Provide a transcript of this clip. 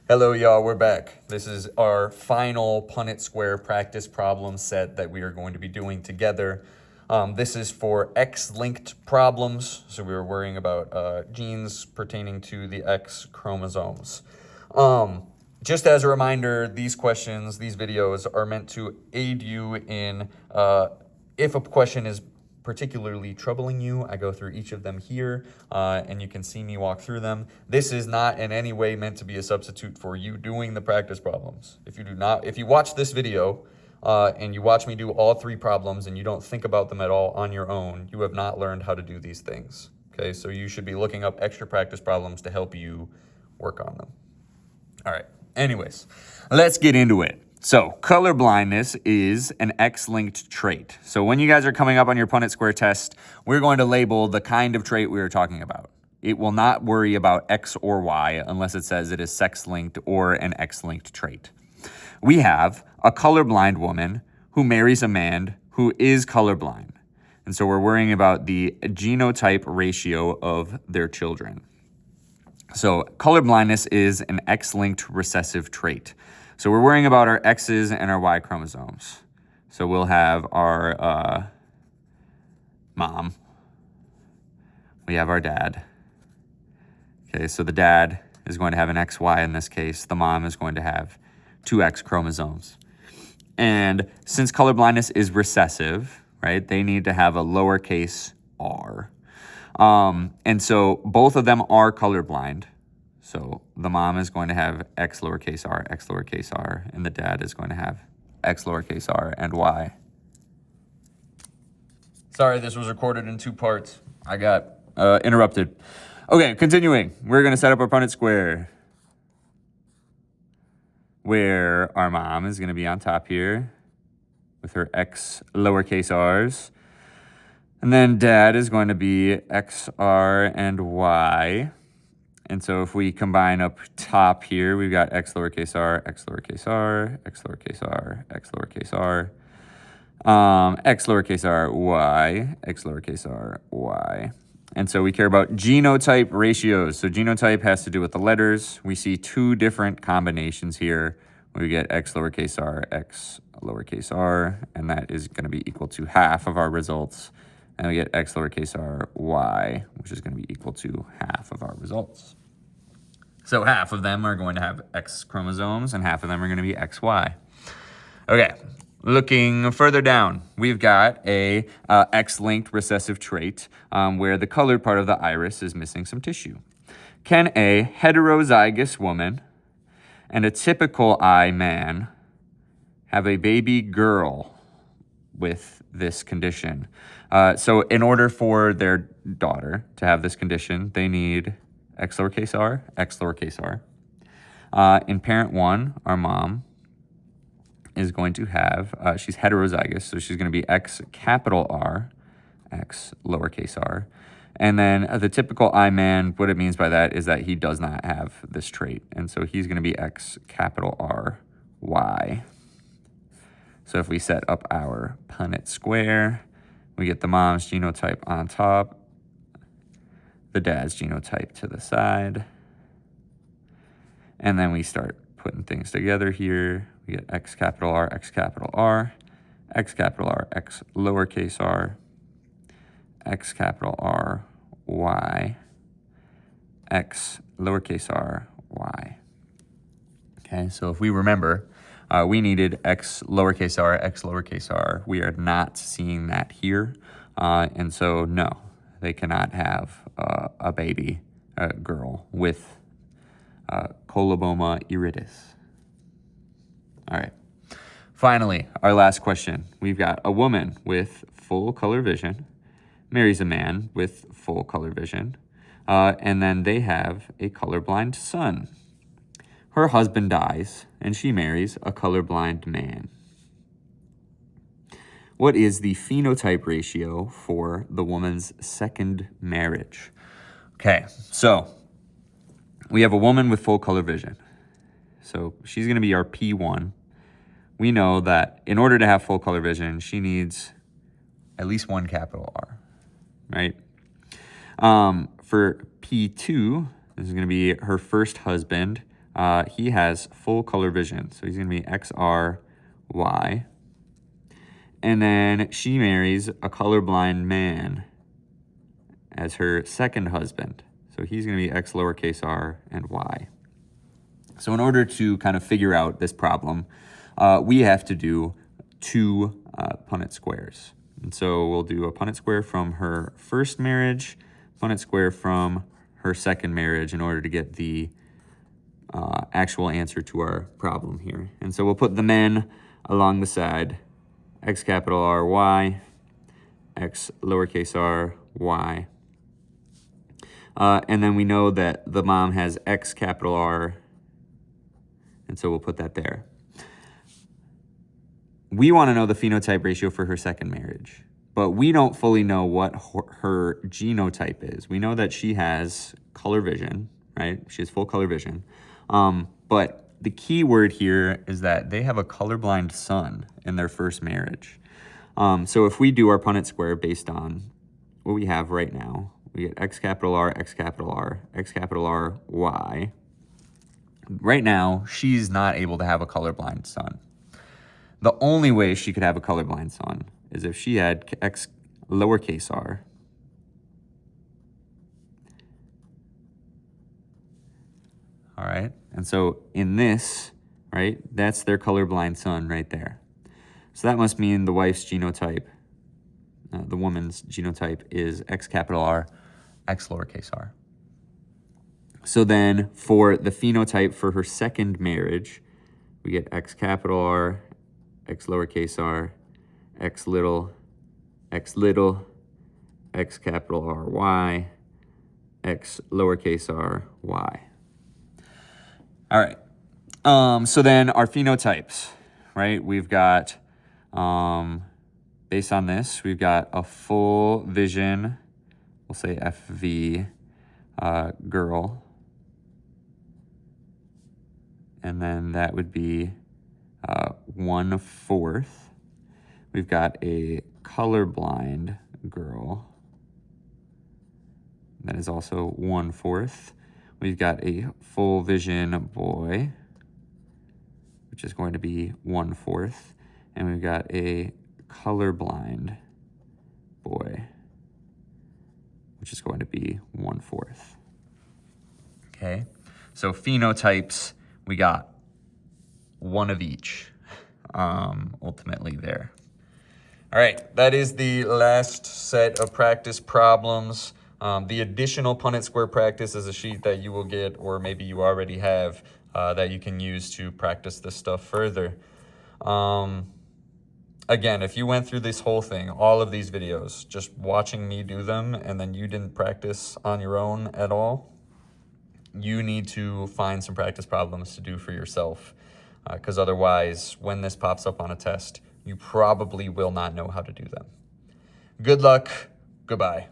Hello, y'all. We're back. This is our final Punnett Square practice problem set that we are going to be doing together. This is for X-linked problems, so we were worrying about genes pertaining to the X chromosomes. Just as a reminder, these questions, these videos are meant to aid you in if a question is particularly troubling you. I go through each of them here, and you can see me walk through them. This is not in any way meant to be a substitute for you doing the practice problems. If you watch this video and you watch me do all three problems and you don't think about them at all on your own, you have not learned how to do these things. Okay, so you should be looking up extra practice problems to help you work on them. All right, anyways, let's get into it. So color blindness is an X-linked trait. So when you guys are coming up on your Punnett Square test, we're going to label the kind of trait we are talking about. It will not worry about X or Y unless it says it is sex-linked or an X-linked trait. We have a colorblind woman who marries a man who is colorblind. And so we're worrying about the genotype ratio of their children. So colorblindness is an X-linked recessive trait. So we're worrying about our X's and our Y chromosomes. So we'll have our mom. We have our dad. Okay, so the dad is going to have an XY in this case. The mom is going to have two X chromosomes. And since colorblindness is recessive, right, they need to have a lowercase r. And so both of them are colorblind. So the mom is going to have X lowercase r, and the dad is going to have X lowercase r and Y. Sorry, this was recorded in two parts. I got interrupted. Okay, continuing. We're going to set up our Punnett Square, where our mom is going to be on top here with her X lowercase r's. And then dad is going to be X, R, and Y. And so if we combine up top here, we've got X lowercase r, X lowercase r, X lowercase r, X lowercase r, X lowercase r, Y, X lowercase r, Y. And so we care about genotype ratios. So genotype has to do with the letters. We see two different combinations here. We get X lowercase r, X lowercase r, and that is going to be equal to half of our results. And we get X lowercase r, Y, which is going to be equal to half of our results. So half of them are going to have X chromosomes and half of them are going to be XY. Okay, looking further down, we've got a X-linked recessive trait where the colored part of the iris is missing some tissue. Can a heterozygous woman and a typical I man have a baby girl with this condition? So in order for their daughter to have this condition, they need X lowercase r, X lowercase r. In parent one, our mom is going to have, she's heterozygous, so she's going to be X capital R, X lowercase r. And then the typical I man, what it means by that is that he does not have this trait. And so he's going to be X capital R, Y. So if we set up our Punnett Square, we get the mom's genotype on top, the dad's genotype to the side, and then we start putting things together here. We get X capital R, X capital R, X capital R, X lowercase r, X capital R, Y, X lowercase r, Y. Okay, so if we remember, we needed X lowercase r, X lowercase r. We are not seeing that here. And so, no, they cannot have a baby, a girl, with coloboma iridis. All right. Finally, our last question. We've got a woman with full color vision, marries a man with full color vision, and then they have a colorblind son. Her husband dies, and she marries a colorblind man. What is the phenotype ratio for the woman's second marriage? Okay, so we have a woman with full color vision. So she's going to be our P1. We know that in order to have full color vision, she needs at least one capital R, right? For P2, this is going to be her first husband he has full color vision. So he's going to be XRY. And then she marries a colorblind man as her second husband. So he's going to be X lowercase r and Y. So in order to kind of figure out this problem, we have to do two Punnett squares. And so we'll do a Punnett square from her first marriage, Punnett square from her second marriage in order to get the actual answer to our problem here. And so we'll put the men along the side, X capital R, Y, X lowercase r, Y. And then we know that the mom has X capital R, and so we'll put that there. We want to know the phenotype ratio for her second marriage, but we don't fully know what her genotype is. We know that she has color vision, right? She has full color vision. But the key word here is that they have a colorblind son in their first marriage. So if we do our Punnett square based on what we have right now, we get X capital R, X capital R, X capital R, Y. Right now, she's not able to have a colorblind son. The only way she could have a colorblind son is if she had X lowercase r. All right, and so in this, right, that's their colorblind son right there. So that must mean the wife's genotype, the woman's genotype is X capital R, X lowercase r. So then for the phenotype for her second marriage, we get X capital R, X lowercase r, X little, X capital R, Y, X lowercase r, Y. All right. So then our phenotypes, right? We've got, based on this, we've got a full vision, we'll say FV, girl. And then that would be 1/4. We've got a colorblind girl. That is also 1/4. We've got a full vision boy, which is going to be 1/4. And we've got a colorblind boy, which is going to be 1/4. Okay, so phenotypes, we got one of each, ultimately there. All right, that is the last set of practice problems. The additional Punnett square practice is a sheet that you will get, or maybe you already have, that you can use to practice this stuff further. Again, if you went through this whole thing, all of these videos, just watching me do them, and then you didn't practice on your own at all, you need to find some practice problems to do for yourself, because otherwise, when this pops up on a test, you probably will not know how to do them. Good luck. Goodbye.